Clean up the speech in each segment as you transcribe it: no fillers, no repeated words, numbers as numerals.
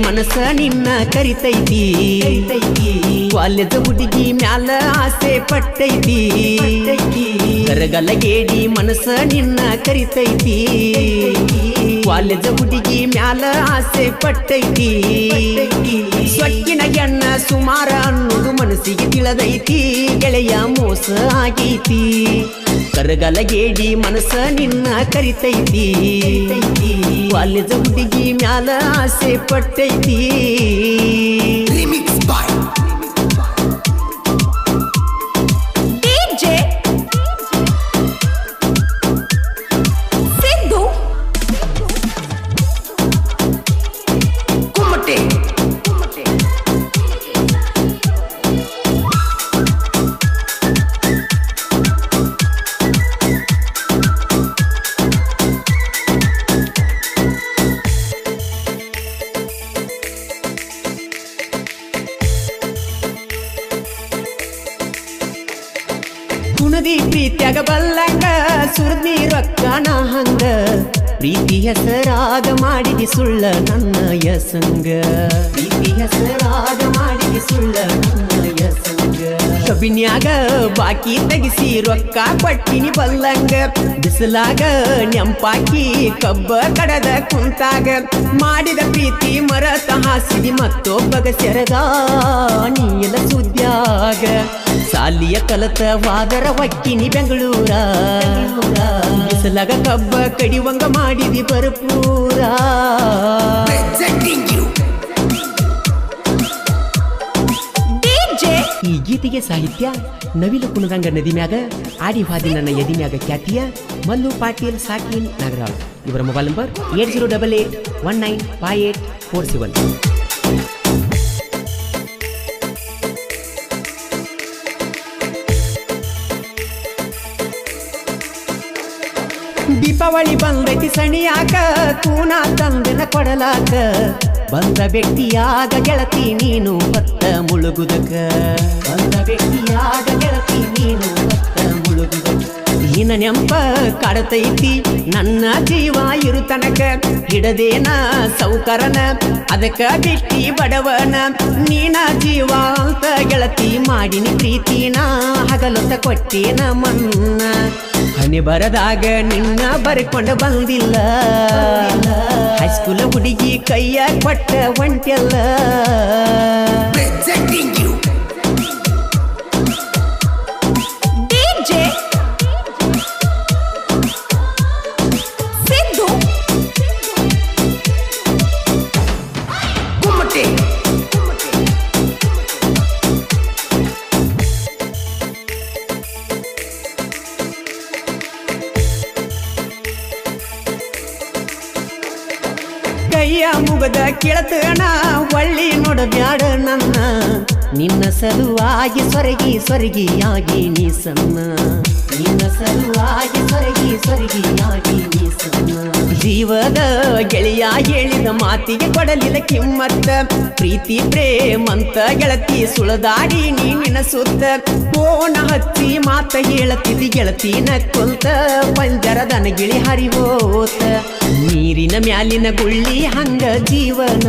ಮನಸ ನಿನ್ನ ಕರಿತೈತಿ ಕಾಲೇಜ ಹುಡುಗಿ ಮ್ಯಾಲ ಆಸೆ ಪಟ್ಟೈತಿ ಕರಗಲಗೇಡಿ ಮನಸ ನಿನ್ನ ಕರಿತೈತಿ ಕಾಲೇಜ ಹುಡುಗಿ ಮ್ಯಾಲ ಆಸೆ ಪಟ್ಟೈತಿ ಸೊಕ್ಕಿನ ಎಣ್ಣ ಸುಮಾರ ಅನ್ನೋದು ಮನಸ್ಸಿಗೆ ತಿಳಿದೈತಿ ಗೆಳೆಯ ಮೋಸ ಆಗೈತಿ ಕರಗಲಗೇಡಿ ಮನಸ ನಿನ್ನ ಕರಿತೈತಿ ಕಾಲೇಜ ಹುಡುಗಿ ಮ್ಯಾಲ ಆಸೆ ಪಟ್ಟೈತಿ ಕುಣದಿ ಪ್ರೀತ್ಯಾಗ ಬಲ್ಲಂಗ ಸುರ್ದಿ ರೊಕ್ಕನ ಹಂಗ ಪ್ರೀತಿ ಹೆಸರಾಗ ಮಾಡಿದಿ ಸುಳ್ಳ ನನ್ನ ಯಸಂಗ ಪ್ರೀತಿ ಹೆಸರಾಗ ಮಾಡಿದಿ ಸುಳ್ಳ ನನ್ನ ಯಸಂಗ ಕಬಿನ್ಯಾಗ ಬಾಕಿ ತೆಗಿಸಿ ರೊಕ್ಕ ಕೊಟ್ಟಿನಿ ಬಲ್ಲಂಗ ಬಿಸಲಾಗ ನೆಂಪಾಕಿ ಕಬ್ಬ ಕಡದ ಕುಂತಾಗ ಮಾಡಿದ ಪ್ರೀತಿ ಮರತ ಹಾಸಿದಿ ಮತ್ತೊಬ್ಬಗ ಸೆರಗ ನೀಲ ಸುದ್ಯಾಗ ಸಾಲಿಯ ಕಲತ ವಾದರ ಒಕ್ಕಿನಿ ಬೆಂಗಳೂರ ಬಿಸಲಾಗ ಕಬ್ಬ ಕಡಿವಂಗ ಮಾಡಿದಿ ಭರಪೂರ ಈ ಗೀತೆಗೆ ಸಾಹಿತ್ಯ ನವಿಲು ಕುಣದಂಗ ನದಿ ಮ್ಯಾಗ ಆಡಿ ಹಾದಿ ನನ್ನ ಎದಿ ಮ್ಯಾಗ ಖ್ಯಾತಿಯ ಮಲ್ಲು ಪಾಟೀಲ್ ಸಾಕಿನ್ ನಾಗರಾವ್. ಇವರ ಮೊಬೈಲ್ ನಂಬರ್ 8088195847. ದೀಪಾವಳಿ ಬಂದೈತಿ ಸಣಿಯಾಕ ಕೂನ ತಂದನ ಕೊಡಲಾಕ ಬಂದ ವ್ಯಕ್ತಿಯಾಗ ಗೆಳತಿ ನೀನು ಹೊತ್ತ ಮುಳುಗುದಕ ಬಂದ ವ್ಯಕ್ತಿಯಾಗ ಗೆಳತಿ ನೀನು ಹೊತ್ತ ಮುಳುಗುದಕ ನಿನ್ನ ನೆಂಪ ಕಾಡತೈತಿ ನನ್ನ ಜೀವ ಇರು ತನಕ ಹಿಡದೇನ ಸೌಕರನ ಅದಕ್ಕ ಬಿಟ್ಟಿ ಬಡವನ ನೀನ ಜೀವ ಅಂತ ಗೆಳತಿ ಮಾಡಿನಿ ಪ್ರೀತಿನ ಹಗಲೊತ್ತ ಕೊಟ್ಟೇನ ಮನ್ನ ಹನಿ ಬರದಾಗ ನಿನ್ನ ಬರ್ಕೊಂಡ ಬಂದಿಲ್ಲ ಹೈಸ್ಕೂಲ ಹುಡುಗಿ ಕೈಯ ಕೊಟ್ಟ ಒಂಟೆಲ್ಲ ಕೈಯ ಮುಗದ ಕೇಳತಣ ಒಳ್ಳಿ ನೋಡಬ್ಯಾಡ ನನ್ನ ನಿನ್ನ ಸಲುವಾಗಿ ಸೊರಗಿಯಾಗಿ ನೀ ಸಣ್ಣ ನಿನ್ನ ಸಲುವಾಗಿ ಸೊರಗಿಯಾಗಿ ನೀ ಸಣ್ಣ ಜೀವದ ಗೆಳೆಯ ಹೇಳಿದ ಮಾತಿಗೆ ಕೊಡಲಿಲ್ಲ ಕಿಮ್ಮತ್ತ ಪ್ರೀತಿ ಪ್ರೇಮಂತ ಗೆಳತಿ ಸುಳದಾಡಿ ನೀ ನಿನ್ನ ಸುತ್ತ ಫೋನ ಹಚ್ಚಿ ಮಾತ ಹೇಳತಿದ್ದಿ ಗೆಳತಿನ ಕುಂತ ಪಂಜರದನ ಗಿಳಿ ಹರಿವೋತ ನೀರಿನ ಮ್ಯಾಲಿನ ಗುಳ್ಳಿ ಹಂಗ ಜೀವನ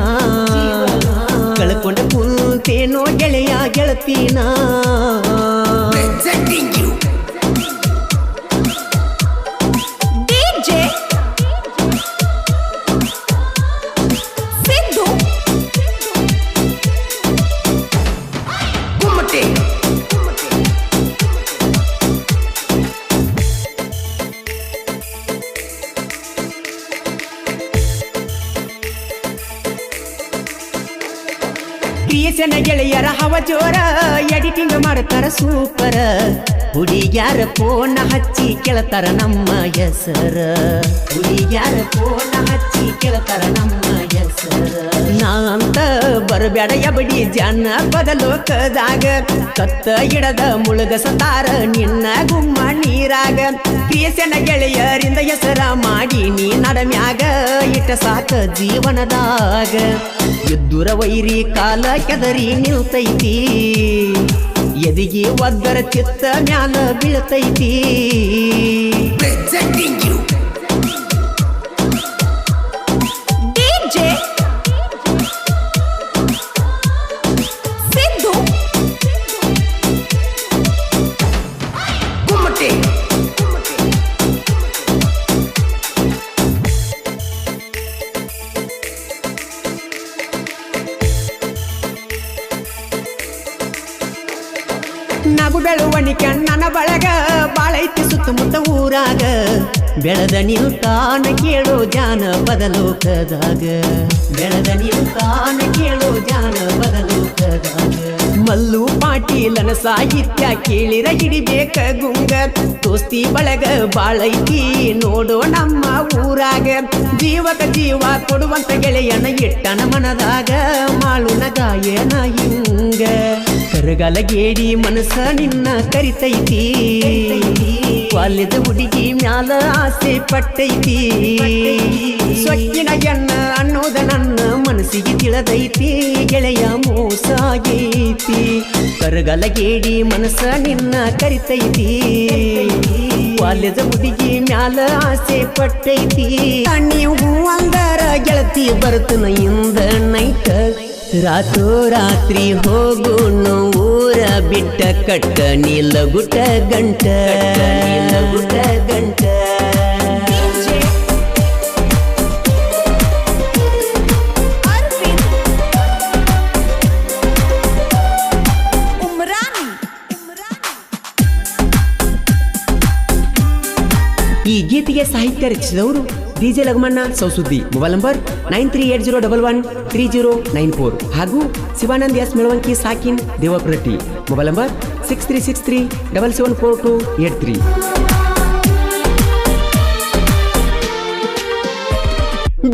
ಕಳ್ಕೊಂಡ ಕುಂತೇನೋ ಗೆಳೆಯ ಗೆಳತಿನ ಕ್ರಿಯೇಷನ್ ಗೆಳೆಯರ ಹವ ಜೋರ ಎಡಿಟಿಂಗ್ ಮಾಡ್ತಾರ ಸೂಪರ ಹುಡುಗ್ಯಾರ ಫೋನ್ ಹಚ್ಚಿ ಕೇಳ್ತಾರ ನಮ್ಮ ಹೆಸರ ಹುಡುಗ್ಯಾರ ಫೋನ್ ಹಚ್ಚಿ ಕೇಳ್ತಾರ ನಮ್ಮ ಹೆಸರ ನಾ ಅಂತ ಬರಬೇಡ ಎಬಡಿ ಜನ ಬದಲೋಕದಾಗ ಕತ್ತ ಇಡದ ಮುಳುಗಸತಾರ ನಿನ್ನ ಗುಮ್ಮ ನೀರಾಗ ಕ್ರಿಯೇಷನ್ ಗೆಳೆಯರಿಂದ ಹೆಸರ ಮಾಡಿ ನೀ ನಡಮ್ಯಾಗ ಇಟ್ಟ ಸಾಕ ಜೀವನದಾಗ ಎದ್ದುರ ವೈರಿ ಕಾಲ ಕೆದರಿ ನಿಲ್ತೈತಿ ಎದಿಗೆ ಒದ್ದರ ಚಿತ್ತ ಮ್ಯಾಲ ಬೀಳ್ತೈತಿ ನಗು ಬೆಳುವಣಿಕೆ ನನ್ನ ಬಳಗ ಬಾಳೈತಿ ಸುತ್ತಮುತ್ತ ಊರಾಗ ಬೆಳೆದ ನೀವು ತಾನ ಕೇಳೋ ಜಾನಪದ ಲೋಕದಾಗ ಬೆಳೆದ ನೀವು ತಾನ ಕೇಳೋ ಜಾನಪದ ಲೋಕದಾಗ ಮಲ್ಲು ಪಾಟೀಲನ ಸಾಹಿತ್ಯ ಕೇಳಿರ ಹಿಡಿಬೇಕ ಗುಂಗ ದೋಸ್ತಿ ಬಳಗ ಬಾಳೈತಿ ನೋಡೋ ನಮ್ಮ ಊರಾಗ ಜೀವಕ ಜೀವ ಕೊಡುವಂತ ಗೆಳೆಯನ ಇಟ್ಟನ ಮನದಾಗ ಮಾಳುನ ಗಾಯನ ಹಿಂಗ ಕರಗಲ ಗೇಡಿ ಮನಸ್ಸ ನಿನ್ನ ಕರಿತೈತಿ ವಾಲ್ಯದ ಹುಡುಗಿ ಮ್ಯಾಲ ಆಸೆ ಪಟ್ಟೈತಿ ಸೊಕ್ಕಿನ ಎಣ್ಣ ಅನ್ನೋದ ನನ್ನ ಮನಸ್ಸಿಗೆ ತಿಳಿದೈತಿ ಗೆಳೆಯ ಮೋಸಾಗೈತಿ ಕರಗಲ ಗೇಡಿ ಮನಸ್ಸ ನಿನ್ನ ಕರಿತೈತಿ ವಾಲ್ಯದ ಹುಡುಗಿ ಮ್ಯಾಲ ಆಸೆ ಪಟ್ಟೈತಿ ನೀವು ಅಂದರ ಗೆಳತಿ ಬರ್ತನ ಇಂದ ನೈಟ ರಾತ್ರಿ ಹೋಗುನು ಊರ ಬಿಟ್ಟ ಕಟ್ಟ ನೀಲಗುಟ ಗಂಟ ನೀಲಗುಟ ಗಂಟ ಈ ಗೀತೆಗೆ ಸಾಹಿತ್ಯ ರಚಿಸಿದವರು ಡಿಜೆ ಲಗಮಣ್ಣ ಸೌಸುದ್ದಿ. ಮೊಬೈಲ್ ನಂಬರ್ 9380113094 ಹಾಗೂ ಶಿವಾನಂದ್ ಎಸ್ ಮೆಳವಂಕಿ ಸಾಕಿನ್ ದೇವಪ್ರಟ್ಟಿ. Mobile number 6363774283.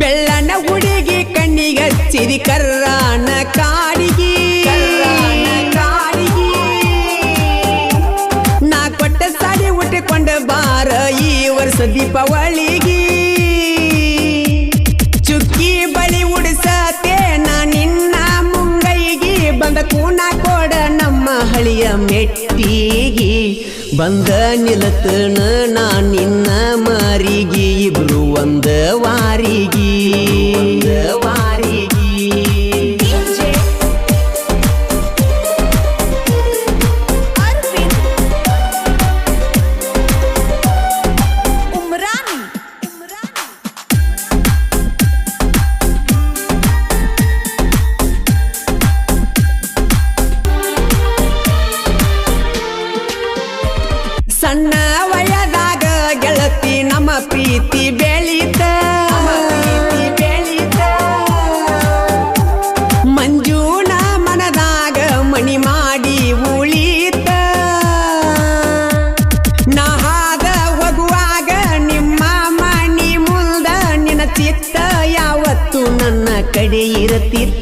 ಬೆಳ್ಳನ ಹುಡುಗಿ ಕಣ್ಣಿಗಚ್ಚಿದಿ ಕರ್ರಾನ ಕಾಡಿಗಿ ನಾ ಕೊಟ್ಟ ಸಾಡಿ ಉಟ್ಟುಕೊಂಡ ಬಾರ ಈ ವರ್ಷ ದೀಪಾವಳಿಗಿ ಚುಕ್ಕಿ ಬಳಿ ಉಡಿಸತೆ ನಾ ನಿನ್ನ ಮುಂಗೈಗಿ ಬಂದ ಕೂನ ಕೊಡ ನಮ್ಮ ಹಳಿಯ ಮೆಟ್ಟಿಗಿ ಬಂದ ನಿಲತನ ನಾ ನಿನ್ನ ಮಾರಿಗಿ ಇಬ್ರು ಒಂದ ವಾರಿಗಿ ಸಣ್ಣ ವಯದಾಗ ಗೆಳತಿ ನಮ್ಮ ಪ್ರೀತಿ ಬೆಳೀತ ಮಂಜೂನ ಮನದಾಗ ಮಣಿ ಮಾಡಿ ಉಳಿತ ನಾ ಹಾದ ಹೋಗುವಾಗ ನಿಮ್ಮ ಮಣಿ ಮುಂದ ನಿನ್ನ ಚಿತ್ತ ಯಾವತ್ತು ನನ್ನ ಕಡೆ ಇರತಿತ್ತ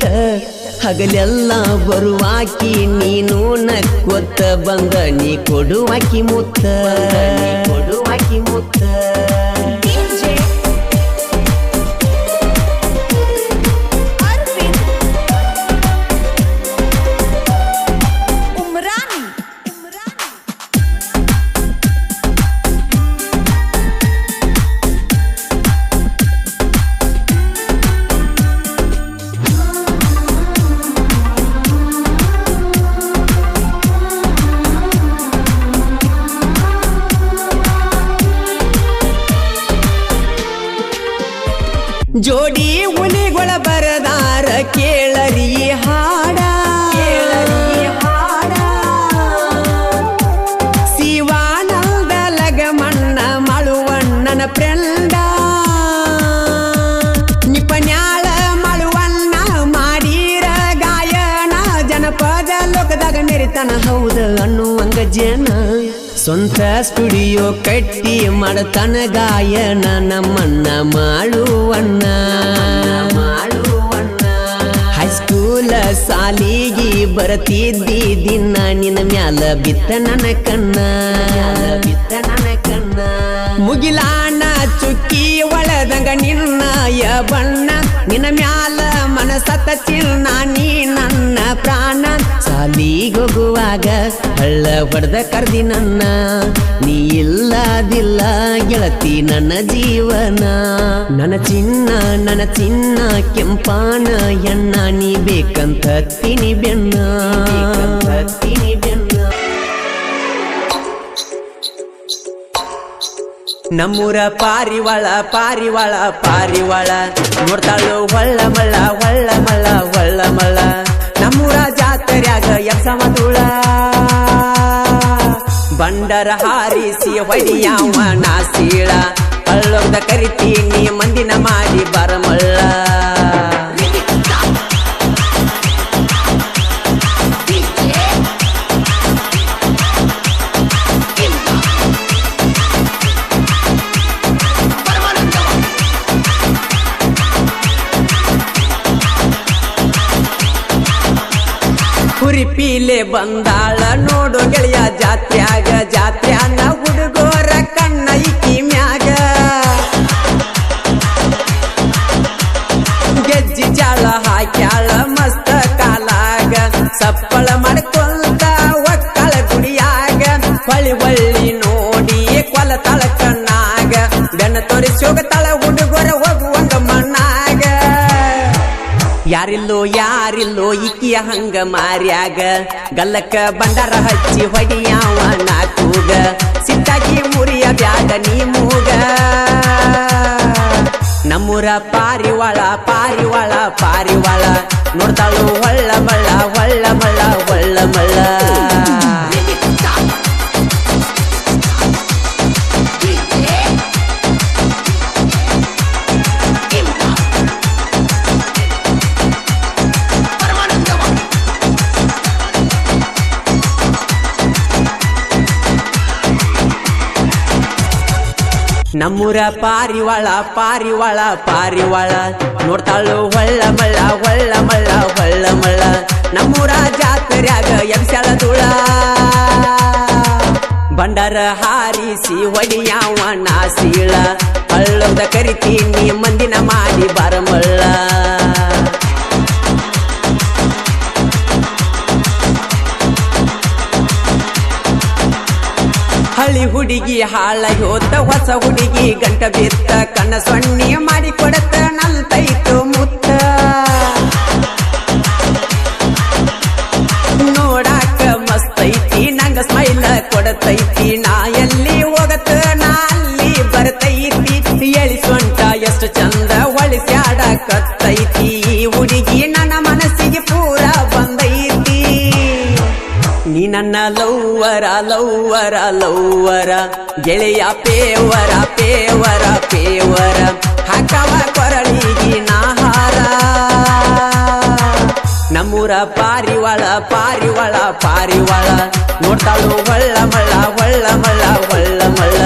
ಹಗಲೆಲ್ಲ ಬರುವಾಕಿ ನೀನು ನಕ್ಕೊತ್ತ ಬಂದ ನೀ ಕೊಡುವಾಕಿ ಮುತ್ತ ಜೋಡಿ ಹುಲಿಗಳ ಬರದಾರ ಕೇಳರಿ ಹಾಡ ಶಿವಾನಂದ ಲಗಮಣ್ಣ ಮಳುವಣ್ಣನ ಪ್ರೆಂಡ ನಿಪನ್ಯಾಳ ಮಳುವಣ್ಣ ಮಾಡಿರ ಗಾಯನ ಜನಪದ ಲೋಕದಾಗ ಮೆರಿತನ ಹೌದ ಅನ್ನುವಂಗ ಜನ ಸ್ವಂತ ಸ್ಟುಡಿಯೋ ಕಟ್ಟಿ ಮಾಡತನ ಗಾಯನ ನಮ್ಮಣ್ಣ ಮಾಳುವಣ್ಣ ಹೈಸ್ಕೂಲ ಸಾಲಿಗಿ ಬರತಿದ್ದಿ ದಿನ ನಿನ್ನ ಮ್ಯಾಲ ಬಿತ್ತ ನನ್ನ ಕಣ್ಣ ಮುಗಿಲಾನ ಚುಕ್ಕಿ ಒಳದಂಗ ನಿನ್ನಯ ಬಣ್ಣ ನಿನ್ನ ಮ್ಯಾಲ ಮನಸತ್ತ ಚಿನ್ನ ನೀ ನನ್ನ ಪ್ರಾಣ ಸಾಲಿಗೋಗುವಾಗ ಹಳ್ಳ ಹೊಡೆದ ಕರ್ದಿ ನನ್ನ ನೀ ಇಲ್ಲದಿಲ್ಲ ಗೆಳತಿ ನನ್ನ ಜೀವನ ನನ್ನ ಚಿನ್ನ ಕೆಂಪಾನ ಎಣ್ಣ ನೀ ಬೇಕಂತ ತಿನಿ ಬೆನ್ನ ನಮ್ಮೂರ ಪಾರಿವಾಳ ನೋಡ್ತಾಳು ಹೊಳ್ಳ ಮಳ್ಳ ನಮ್ಮೂರ ಜಾತ್ರ್ಯಾಗ ಯಕ್ಷ ಮಧುಳ ಬಂಡರ ಹಾರಿಸಿ ಹೊಡಿಯಾವ ನಾಸೀಳ ಹಳ್ಳೊಂದ ಕರಿತೀನಿ ಮಂದಿನ ಮಾಡಿ ಬರಮಳ್ಳ ಕುರಿಪೀಲೆ ಬಂದಾಳ ನೋಡು ಗೆಳೆಯ ಜಾತ್ಯಾಗ ಜಾತ್ಯಾನ ಹುಡುಗೋರ ಕಣ್ಣ ಇಕ್ಕಿ ಮ್ಯಾಗ ಗೆಜ್ಜಿ ಜಾಳ ಹಾಕ್ಯಾಳ ಮಸ್ತ ಕಾಲಾಗ ಸಪ್ಪಳ ಮಾಡ್ಕೊಂತ ಒಕ್ಕಳ ಗುಡಿಯಾಗ ಹೊಳಿ ಹೊಳ್ಳಿ ನೋಡಿ ಕೊಲ ತಳ ಕಣ್ಣಾಗ ಬೆನ್ನ ತೋರಿಸಿ ಹೋಗತಾಳ ಹುಡುಗೋರ ಹೋಗುವಂಗ ಮಣ್ಣಾಗ ಯಾರಿಲ್ಲೋ ಇಕ್ಕಿಯ ಹಂಗ ಮಾರ್ಯಾಗ ಗಲ್ಲಕ್ಕ ಬಂಡಾರ ಹಚ್ಚಿ ಹೊಡಿಯಾವ ನಾಕೂಗ ಸಿಟ್ಟಾಗಿ ಮುರಿಯ ಬ್ಯಾಡ ನೀ ಮೂಗ ನಮ್ಮೂರ ಪಾರಿವಾಳ ಪಾರಿವಾಳ ಪಾರಿವಾಳ ನೋಡ್ತಾಳು ಹೊಳ್ಳ ಮಳ್ಳ ಹೊಳ್ಳ ಮಳ್ಳ ಹೊಳ್ಳ ಮಳ್ಳ ನಮ್ಮೂರ ಪಾರಿವಾಳ ಪಾರಿವಾಳ ಪಾರಿವಾಳ ನೋಡ್ತಾಳು ಹೊಳ್ಳ ಮಳ್ಳ ಹೊಳ್ಳ ಮಳ್ಳ ಹೊಳ್ಳ ಮಳ್ಳ ನಮ್ಮೂರ ಜಾತ್ರ್ಯಾಗ ಎಬ್ಸ್ಯಾಳ ಧೂಳ ಬಂಡರ ಹಾರಿಸಿ ಹೊಡಿಯಾವ ನಾಸೀಳ ಹಳ್ಳೊಂದ ಕರಿತೀನಿ ಮಂದಿನ ಮಾಡಿ ಬರಮಳ್ಳ ಹಳಿ ಹುಡುಗಿ ಹಾಳಾಗಿ ಹೋತ ಹೊಸ ಹುಡುಗಿ ಗಂಟ ಬಿತ್ತ ಕಣ್ಣ ಸೊಣ್ಣಿ ಮಾಡಿ ಕೊಡತ ನಲ್ತೈತು ಮುತ್ತ ನೋಡಾಕ ಮಸ್ತೈತಿ ನಂಗ ಸ್ಮೈಲ ಕೊಡತೈತಿ ನಾ ಎಲ್ಲಿ ಹೋಗತ ನಾ ಅಲ್ಲಿ ಬರ್ತೈತಿ ಎಳಿ ಸೊಂಟ ಎಷ್ಟು ಚಂದ ಒಳಿಸ್ಯಾಡ ಕತ್ತೈತಿ ಹುಡುಗಿ ನನ್ನ ಮನಸ್ಸಿಗೆ ಪೂರ ಬಂದೈತಿ ನೀ ನನ್ನ ಲವ್ವರ ಲವ್ವರ ಲವ್ವರ ಗೆಳೆಯ ಪೇವರ ಪೇವರ ಪೇವರ ಹಾಕವ ಕೊರಳಿಗಿ ನಾಹಾರ ನಮ್ಮೂರ ಪಾರಿವಾಳ ಪಾರಿವಾಳ ಪಾರಿವಾಳ ನೋಡ್ತಾಳು ಹೊಳ್ಳ ಮಳ್ಳ ಹೊಳ್ಳ ಮಳ್ಳ ಹೊಳ್ಳ ಮಳ್ಳ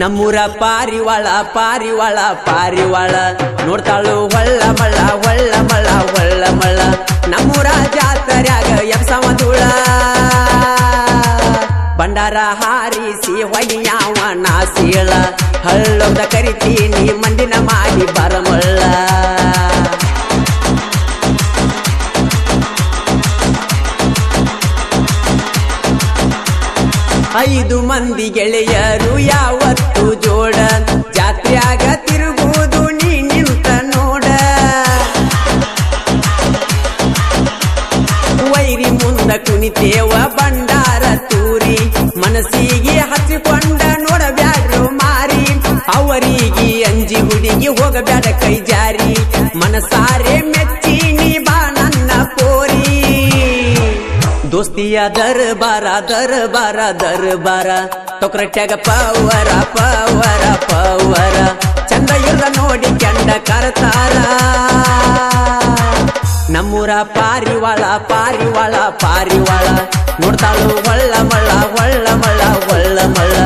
ನಮ್ಮೂರ ಪಾರಿವಾಳ ಪಾರಿವಾಳ ಪಾರಿವಾಳ ನೋಡ್ತಾಳು ಹೊಳ್ಳ ಮಳ್ಳ ಹೊಳ್ಳ ಮಳ್ಳ ಹೊಳ್ಳ ಮಳ್ಳ ನಮ್ಮೂರ ಜಾತ್ರ್ಯಾಗ ಎಬ್ಸವ ಧೂಳ ಬಂಡಾರ ಹಾರಿಸಿ ಹೊಡಿಯಾವ ನಾಸೀಳ ಹಳ್ಳೊಂದ ಕರಿತೀನಿ ಮಂದಿನ ಮಾಡಿ ಬರಮಳ್ಳ 5 ಮಂದಿ ಗೆಳೆಯರು ಯಾವತ್ತು ಜೋಡ ಜಾತ್ರ್ಯಾಗ ತಿರುಗುವುದು ನೀ ನಿಂತ ನೋಡ ವೈರಿ ಮುಂದ ಕುಣಿತೇವ ಬಂಡಾರ ತೂರಿ ಮನಸ್ಸಿಗೆ ಹಚ್ಚಿಕೊಂಡ ನೋಡಬ್ಯಾಡ್ರು ಮಾರಿ ಅವರಿಗೆ ಅಂಜಿ ಹುಡುಗಿ ಹೋಗಬ್ಯಾಡ ಕೈ ಜಾರಿ ಮನಸಾರೆ ಮೆಚ್ಚಿ ನೀ ಬಾ ನನ್ನ ಕೋರಿ ದೋಸ್ತಿಯ ದರ್ಬಾರ ದರ್ಬಾರ ದರ್ಬಾರ ತೊಕ್ರಟ್ಯಾಗ ಪವರ ಪವರ ಪವರ ಚಂದ ಇರ ನೋಡಿ ಕೆಂಡ ಕರ್ತಾರ ನಮ್ಮೂರ ಪಾರಿವಾಳ ಪಾರಿವಾಳ ಪಾರಿವಾಳ ನೋಡ್ತಾಳು ಒಳ್ಳ ಮಳ್ಳ ಒಳ್ಳ ಮಳ್ಳ ಒಳ್ಳ ಮಳ್ಳ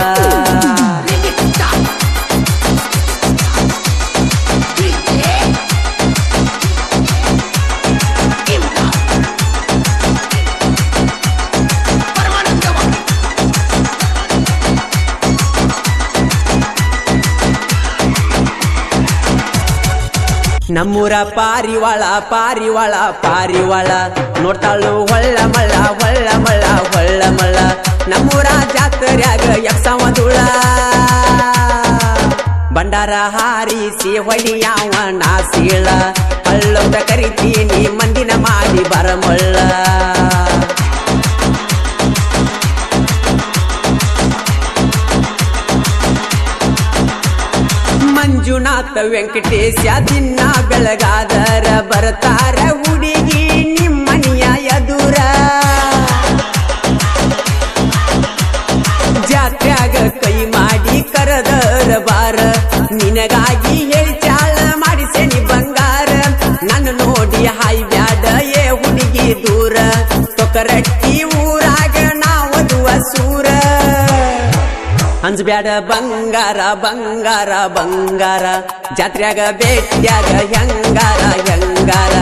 ನಮ್ಮೂರ ಪಾರಿವಾಳ ಪಾರಿವಾಳ ಪಾರಿವಾಳ ನೋಡ್ತಾಳು ಒಳ್ಳ ಮಳ್ಳ ಒಳ್ಳ ಮಳ್ಳ ಒಳ್ಳ ಮಳ್ಳ ನಮ್ಮೂರ ಜಾತ್ರ್ಯಾಗ ಎಬ್ಸವ ಧೂಳ ಬಂಡಾರ ಹಾರಿಸಿ ಹೊಡಿಯಾವ ನಾಸೀಳ ಹಳ್ಳೊಂದ ಕರಿತೀನಿ ಮಂದಿನ ಮಾಡಿ ಬರಮಳ್ಳ ಮಂಜುನಾಥ ವೆಂಕಟೇಶ ದಿನ ಬೆಳಗಾದರ ಬರ್ತಾರ ಹುಡುಗಿ ನಿಮ್ಮನಿಯ ಎದುರ ಜಾತ್ರ್ಯಾಗ ಕೈ ಮಾಡಿ ಕರದರ ಬಾರ ನಿನಗಾಗಿ ಹೇಳಿ ಚಾಳ ಮಾಡಿಸೇನಿ ಬಂಗಾರ ನನ್ನ ನೋಡಿ ಹಾಯ್ ಬ್ಯಾಡ ಏ ಹುಡುಗಿ ದೂರ ತೊಕರಟ್ಟಿ ಊರಾಗ ನಾವದುವ ಸೂರ ಅಂಜಬ್ಯಾಡ ಬಂಗಾರ ಬಂಗಾರ ಬಂಗಾರ ಜಾತ್ರ್ಯಾಗ ಭೇಟ್ಯಾಗ ಹೆಂಗಾರ ಹೆಂಗಾರ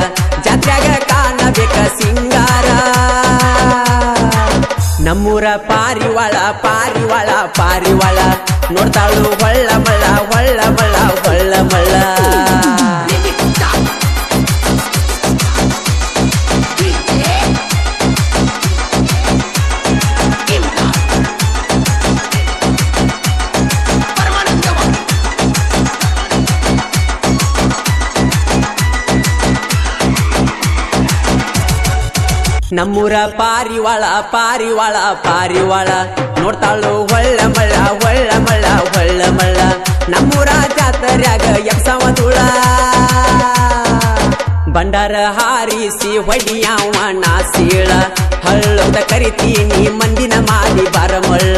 ಜಾತ್ರ್ಯಾಗ ಕಾಣಬೇಕ ಸಿಂಗಾರ ನಮ್ಮೂರ ಪಾರಿವಾಳ ಪಾರಿವಾಳ ಪಾರಿವಾಳ ನೋಡ್ತಾಳು ಹೊಳ್ಳ ಮಳ್ಳ ಹೊಳ್ಳ ಮಳ್ಳ ಹೊಳ್ಳ ಮಳ್ಳ ನಮ್ಮೂರ ಪಾರಿವಾಳ ಪಾರಿವಾಳ ಪಾರಿವಾಳ ನೋಡ್ತಾಳು ಹೊಳ್ಳ ಮಳ್ಳ ಹೊಳ್ಳ ಮಳ್ಳ ಹೊಳ್ಳ ಮಳ್ಳ ನಮ್ಮೂರ ಜಾತ್ರ್ಯಾಗ ಎಪ್ಸವ ತುಳ ಬಂಡಾರ ಹಾರಿಸಿ ಹೊಡಿಯಾವ ನಾಸೀಳ ಹಳ್ಳೊಂದ ಕರಿತೀನಿ ಮಂದಿನ ಮಾಡಿ ಬರಮಳ್ಳ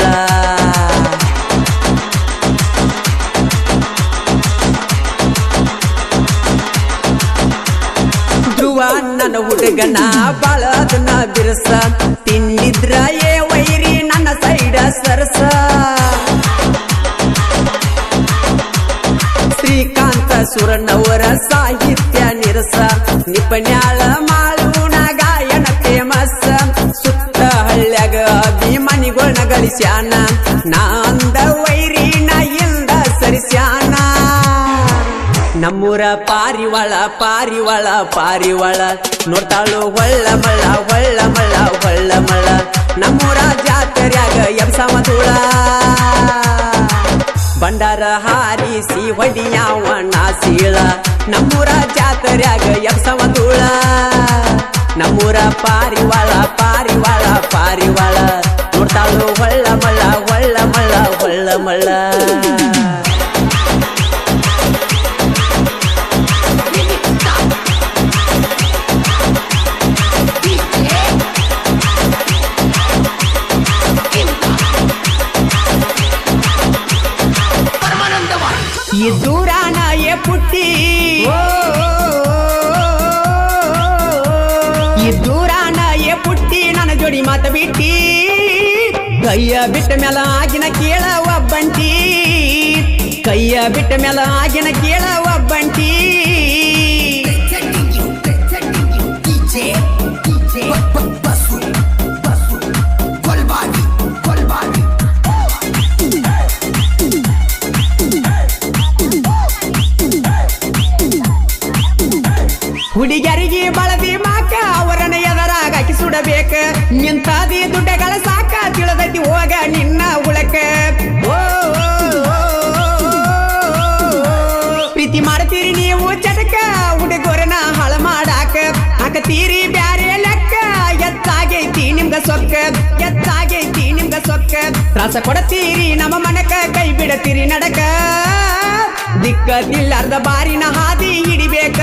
ನನ್ನ ಹುಡುಗನ ಬಾಳದನ್ನ ಬಿರಸ ತಿಂದಿದ್ರ ಏ ವೈರಿ ನನ್ನ ಸೈಡ ಸರಸ ಶ್ರೀಕಾಂತ ಸುರನವರ ಸಾಹಿತ್ಯ ನಿರಸ ನಿಪಣ್ಯಾಳ ಮಾಳುಣ ಗಾಯನ ಫೇಮಸ್ ಸುತ್ತ ಹಳ್ಳ್ಯಾಗ ಅಭಿಮಾನಿಗಳನ್ನ ಗಳಿಸ್ಯಾನ ನಾಂದ ವೈರಿ ನಾ ಇಲ್ದ ಸರಿಸ್ಯಾನ ನಮ್ಮೂರ ಪಾರಿವಾಳ ಪಾರಿವಾಳ ಪಾರಿವಾಳ ನೋಡ್ತಾಳು ಹೊಳ್ಳ ಮಳ್ಳ ಹೊಳ್ಳ ಮಳ್ಳ ಹೊಳ್ಳ ಮಳ್ಳ ನಮ್ಮೂರ ಜಾತ್ರ್ಯಾಗ ಎಬ್ಸವ ತುಳ ಬಂಡಾರ ಹಾರಿಸಿ ಹೊಡಿಯಾವ ನಾಸೀಳ ನಮ್ಮೂರ ಜಾತ್ರ್ಯಾಗ ಎಬ್ಸವ ತುಳ ನಮ್ಮೂರ ಪಾರಿವಾಳ ಪಾರಿವಾಳ ಪಾರಿವಾಳ ನೋಡ್ತಾಳು ಹೊಳ್ಳ ಮಳ್ಳ ಹೊಳ್ಳ ಮಳ್ಳ ಹೊಳ್ಳ ಮಳ್ಳ ಈ ದೂರಾನ ಏ ಪುಟ್ಟಿ ಈ ದೂರಾನ ಏ ಪುಟ್ಟಿ ನನ್ನ ಜೋಡಿ ಮಾತ ಬಿಟ್ಟಿ ಕೈಯ ಬಿಟ್ಟ ಮೇಲ ಆಗಿನ ಕೇಳ ಒಬ್ಬಂಟಿ ಕೈಯ ಬಿಟ್ಟ ಮೇಲ ಆಗಿನ ಕೇಳ ಒಬ್ಬಂಟಿ ಹುಡುಗರಿಗೆ ಬಳದಿ ಮಾಕ ಅವರನ್ನ ಎದರಾಗ ಹಾಕಿ ಸುಡಬೇಕ ನಿಂತಾದಿ ದುಡ್ಡಗಳ ಸಾಕ ತಿಳಿದೈತಿ ಹೋಗ ನಿನ್ನ ಉಳಕ ಪ್ರೀತಿ ಮಾಡ್ತೀರಿ ನೀವು ಚಟಕ ಹುಡುಗರನ್ನ ಹಳ ಮಾಡಾಕ ಹಾಕತೀರಿ ಬ್ಯಾರೆ ಲೆಕ್ಕ ಎತ್ತಾಗೈತಿ ನಿಮ್ಗ ಸೊಕ್ಕ ಎತ್ತಾಗೈತಿ ನಿಮ್ಗ ಸೊಕ್ಕ ತ್ರಾಸ ಕೊಡತೀರಿ ನಮ್ಮ ಮನಕ ಕೈ ಬಿಡತೀರಿ ನಡಕ ದಿಕ್ಕದಿಲ್ಲಾರ್ದ ಬಾರಿನ ಹಾದಿ ಹಿಡಿಬೇಕ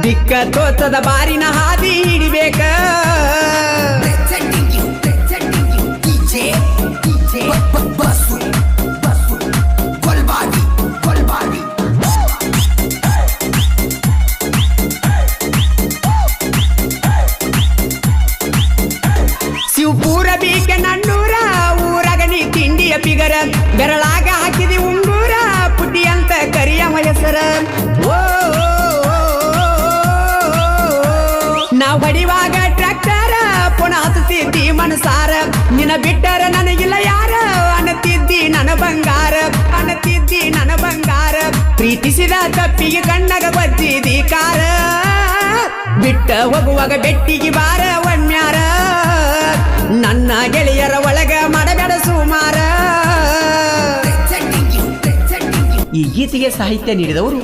ದಿಕ್ಕ ತೋಚದ ಬಾರಿನ ಹಾದಿ ಹಿಡಿಬೇಕ ಶಿವಪುರ ಬೀಕ ನನ್ನೂರ ಊರಾಗ ನೀ ತಿಂಡಿಯ ಬಿಗರ ಬೆರಳಾಗ ಹಾಕಿದಿ ಉಂಗೂರ ಪುಟ್ಟಿ ಅಂತ ಕರಿಯವ ಹೆಸರ ನಾವ್ ಹೊಡಿವಾಗ ಟ್ರ್ಯಾಕ್ಟರ ಪುನಃ ಹತ್ತಿದ್ದಿ ಮನಸಾರ ನಿನ್ನ ಬಿಟ್ಟರ ನನಗಿಲ್ಲ ಯಾರ ಅನ್ನತಿದ್ದಿ ನನ್ನ ಬಂಗಾರ ಅನ್ನತಿದ್ದಿ ನನ್ನ ಬಂಗಾರ ಪ್ರೀತಿಸಿದ ತಪ್ಪಿಗೆ ಕಣ್ಣಗ ಬದ್ದಿದಿ ಕಾರ ಬಿಟ್ಟ ಹೋಗುವಾಗ ಬೆಟ್ಟಿಗೆ ಬಾರ ಒಣ್ಮ್ಯಾರ ನನ್ನ ಗೆಳೆಯರ ಒಳಗ ಮಾಡಬೇಡ ಸುಮಾರ. ಈ ಗೀತೆಗೆ ಸಾಹಿತ್ಯ ನೀಡಿದವರು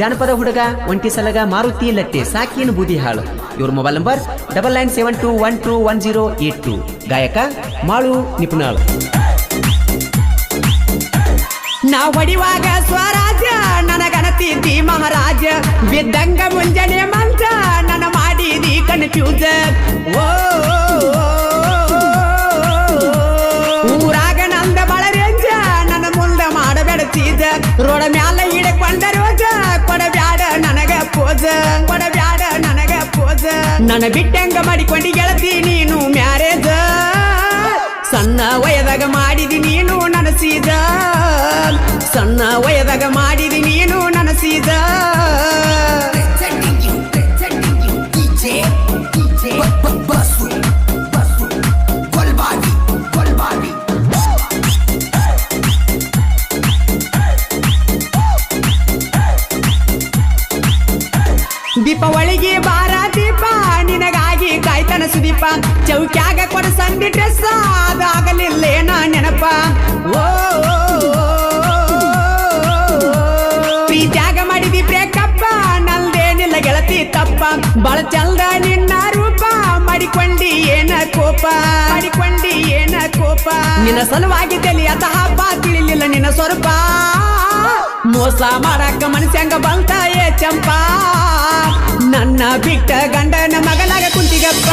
ಜಾನಪದ ಹುಡುಗ ಒಂಟಿ ಸಲಗ ಮಾರುತಿ ಲಟ್ಟೆ ಸಾಕಿನ ಬೂದಿ ಹಾಳು. ಇವ್ರ ಮೊಬೈಲ್ ನಂಬರ್ 9972121082. ಗಾಯಕ ಮಾಳು ನಿಪುಣಾಳ್. ನಾ ಹೊಡಿವಾಗ ಸ್ವರಾಜ ನನಗನತಿದ್ದಿ ಮಹಾರಾಜ, ಬಿದ್ದಂಗ ಮುಂಜಾನೆ ಮಂತ್ರ ನನ್ನ ಮಾಡಿದಿ ಕನ್ಫ್ಯೂಸ್. ಓ ಊರಾಗ ನಂದ ಬಳ ರೇಂಜ ನನ್ನ ಮುಂದೆ ಮಾಡಬೇಡತೀದ, ರೋಡ ಮ್ಯಾಲ ಹಿಡ್ಕೊಂಡ ರೋಜ ಕೊಡಬ್ಯಾಡ ನನಗ ಪೋಜ, ಕೊಡಬ್ಯಾಡ ನನಗ ಪೋಜ. ನನ್ನ ಬಿಟ್ಟಂಗ ಮಾಡಿಕೊಂಡಿ ಗೆಳತಿ ನೀನು ಮ್ಯಾರೇಜ, ಸಣ್ಣ ವಯದಾಗ ಮಾಡಿದಿ ನೀನು ನನ್ನ ಸೀಜ, ಸಣ್ಣ ವಯದಾಗ ಮಾಡಿದಿ ನೀನು ನನ್ನ ಸೀಜ. ದೀಪಾವಳಿಗೆ ಬಾರ ದೀಪ ನಿನಗಾಗಿ ಕಾಯ್ತನ ಸುದೀಪ, ಚೌಕ್ಯಾಗ ಕೊಡ ಸಂದಿ ಡ್ರೆಸ್ ಅದಾಗಲಿಲ್ಲೇನ ನೆನಪ. ಓ ಪ್ರೀತ್ಯಾಗ ಮಾಡಿದಿ ಬ್ರೇಕಪ್ಪ ನಲ್ದೇನಿಲ್ಲ ಗೆಳತಿ ತಪ್ಪ, ಬಾಳ ಚಂದ ನಿನ್ನ ರೂಪ ಮಾಡಿಕೊಂಡಿ ಏನ ಕೋಪ, ಮಾಡಿಕೊಂಡಿ ಏನ ಕೋಪ. ನಿನ್ನ ಸಲುವಾಗಿ ತಲಿಯತ ಹಬ್ಬ ತಿಳಿಲಿಲ್ಲ ನಿನ್ನ ಸ್ವರೂಪ, ಮೋಸ ಮಾಡಾಕ ಮನಸ್ಸಂಗ ಬಂತ ಏ ಚಂಪಾ, ನನ್ನ ಬಿಟ್ಟ ಗಂಡನ ಮಗನಾಗ ಕುಂತಿಗಪ್ಪ.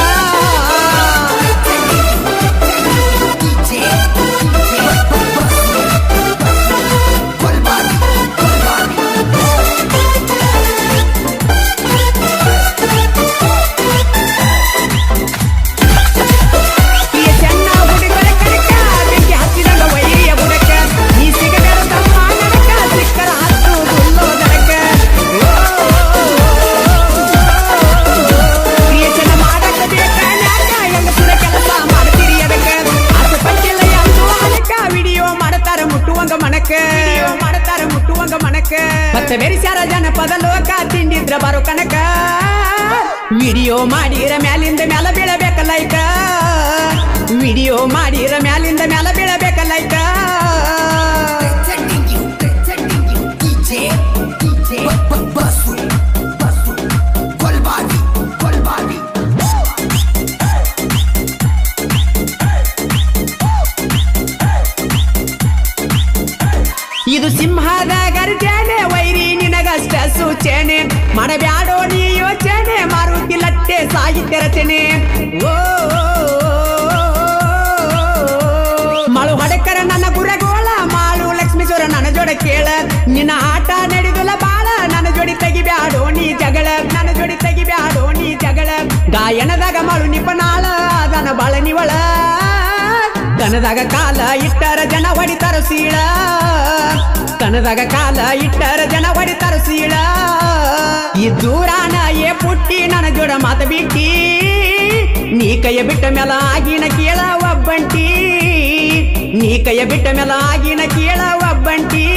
ಮತ್ತೆ ಬೆರಿಸ್ಯಾರ ಜನಪದ ಲೋಕ ತಿಂಡಿದ್ರ ಬರೋ ಕನಕ, ವಿಡಿಯೋ ಮಾಡಿರ ಮ್ಯಾಲಿಂದ ಮ್ಯಾಲ ಬೀಳಬೇಕ ಲೈಕ, ವಿಡಿಯೋ ಮಾಡಿರ ಮ್ಯಾಲಿಂದ ಮ್ಯಾಲ ಬೀಳಬೇಕ ಲೈಕ. ಇದು ಸಿಂಹದ ಗರ್ಜನೆ ವೈರಿ ನಿನಗಷ್ಟ ಸೂಚನೆ, ಮಾಡಬ್ಯಾಡೋ ನೀ ಯೋಚನೆ ಮಾರುತಿ ಲಟ್ಟೆ ಸಾಹಿತ್ಯ ರಚನೆ. ಓ ಮಾಳು ಹಡಕರ ನನ್ನ ಗುರಗೋಳ, ಮಾಳು ಲಕ್ಷ್ಮೀಶ್ವರ ನನ್ನ ಜೋಡ ಕೇಳ, ನಿನ್ನ ಆಟ ನಡೆದುಲ ಬಾಳ ನನ್ನ ಜೋಡಿ ತೆಗಿಬ್ಯಾಡೋ ನೀ ಜಗಳ, ನನ್ನ ಜೋಡಿ ತೆಗಿಬ್ಯಾಡೋ ನೀ ಜಗಳ. ಗಾಯನದಾಗ ಮಾಳು ನಿಪುಣಾಳ ಅದನ ಬಾಳ ನಿವಳ, ಕನದಾಗ ಕಾಲ ಇಟ್ಟರ ಜನ ಹೊಡಿತಾರ ಸೀಳ, ಕನದಾಗ ಕಾಲ ಇಟ್ಟರ ಜನ ಹೊಡಿತಾರ ಸೀಳ. ಈ ದೂರಾನ ಏ ಪುಟ್ಟಿ ನನ್ನ ಜೋಡ ಮಾತ ಬಿಟ್ಟಿ, ನೀ ಕೈಯ ಬಿಟ್ಟ ಮೇಲ ಆಗಿನ ಕೇಳ ಒಬ್ಬಂಟಿ, ನೀ ಕೈಯ ಬಿಟ್ಟ ಮೇಲ ಆಗಿನ ಕೇಳ ಒಬ್ಬಂಟಿ.